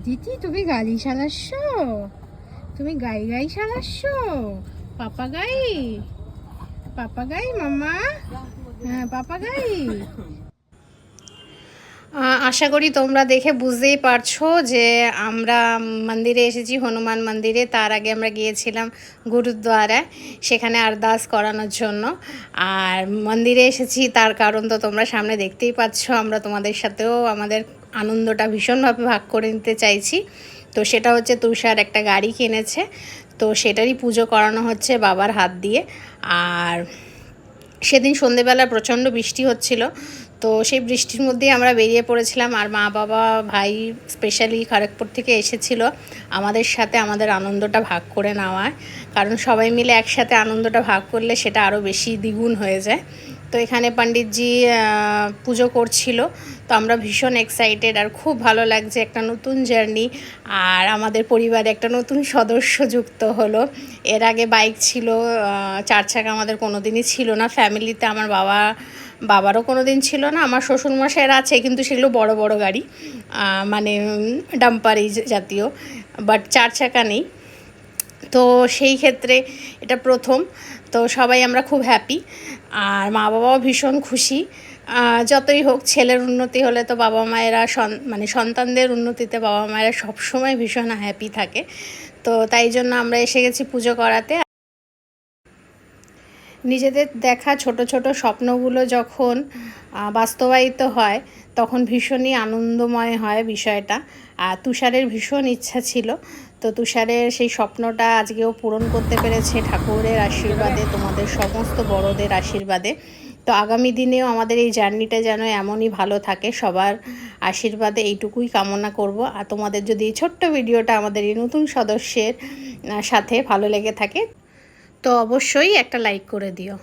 দিদি তুমি গাড়ি চালাচ্ছ, তুমি গাই গাই চালাচ্ছ, পাপা গাই, পাপা গাই মামা, হ্যাঁ পাপা গাই। আশা করি তোমরা দেখে বুঝতেই পারছো যে আমরা মন্দিরে এসেছি, হনুমান মন্দিরে। তার আগে আমরা গিয়েছিলাম গুরুদ্বারায়, সেখানে আরদাস করানোর জন্য। আর মন্দিরে এসেছি তার কারণ তো তোমরা সামনে দেখতেই পাচ্ছ। আমরা তোমাদের সাথেও আমাদের আনন্দটা ভীষণভাবে ভাগ করে নিতে চাইছি। তো সেটা হচ্ছে তুষার একটা গাড়ি কিনেছে, তো সেটারই পুজো করানো হচ্ছে বাবার হাত দিয়ে। আর সেদিন সন্ধেবেলা প্রচণ্ড বৃষ্টি হচ্ছিল, তো সেই বৃষ্টির মধ্যেই আমরা বেরিয়ে পড়েছিলাম। আর মা বাবা ভাই স্পেশালি খড়গপুর থেকে এসেছিলো আমাদের সাথে আমাদের আনন্দটা ভাগ করে নেওয়ায়, কারণ সবাই মিলে একসাথে আনন্দটা ভাগ করলে সেটা আরও বেশি দ্বিগুণ হয়ে যায়। তো এখানে পণ্ডিতজি পুজো করছিল, তো আমরা ভীষণ এক্সাইটেড আর খুব ভালো লাগছে। একটা নতুন জার্নি, আর আমাদের পরিবারে একটা নতুন সদস্য যুক্ত হলো। এর আগে বাইক ছিল, 4 চাকা আমাদের কোনো দিনই ছিল না ফ্যামিলিতে। আমার বাবারও কোনো দিন ছিল না, আমার শ্বশুরমশাইয়ের আছে, কিন্তু সেগুলো বড় বড় গাড়ি, মানে ডাম্পারি জাতীয়, বাট 4 চাকা নেই। তো সেই ক্ষেত্রে এটা প্রথম, তো সবাই আমরা খুব হ্যাপি। আর মা বাবাও ভীষণ খুশি। যতই হোক, ছেলের উন্নতি হলে তো বাবা মায়েরা মানে সন্তানদের উন্নতিতে বাবা মায়েরা সবসময় ভীষণ হ্যাপি থাকে। তো তাই জন্য আমরা এসে গেছি পুজো করাতে। নিজেদের দেখা ছোট ছোট স্বপ্নগুলো যখন বাস্তবায়িত হয় তখন ভীষণই আনন্দময় হয় বিষয়টা। আর তুষারের ভীষণ ইচ্ছা ছিল, তো তুষারের সেই স্বপ্নটা আজকেও পূরণ করতে পেরেছে ঠাকুরের আশীর্বাদে, তোমাদের সমস্ত বড়দের আশীর্বাদে। তো আগামী দিনেও আমাদের এই জার্নিটা যেন এমনই ভালো থাকে, সবার আশীর্বাদে এইটুকুই কামনা করব। আর তোমাদের যদি এই ছোট্ট ভিডিওটা আমাদের এই নতুন সদস্যের সাথে ভালো লেগে থাকে তো অবশ্যই একটা লাইক করে দিও।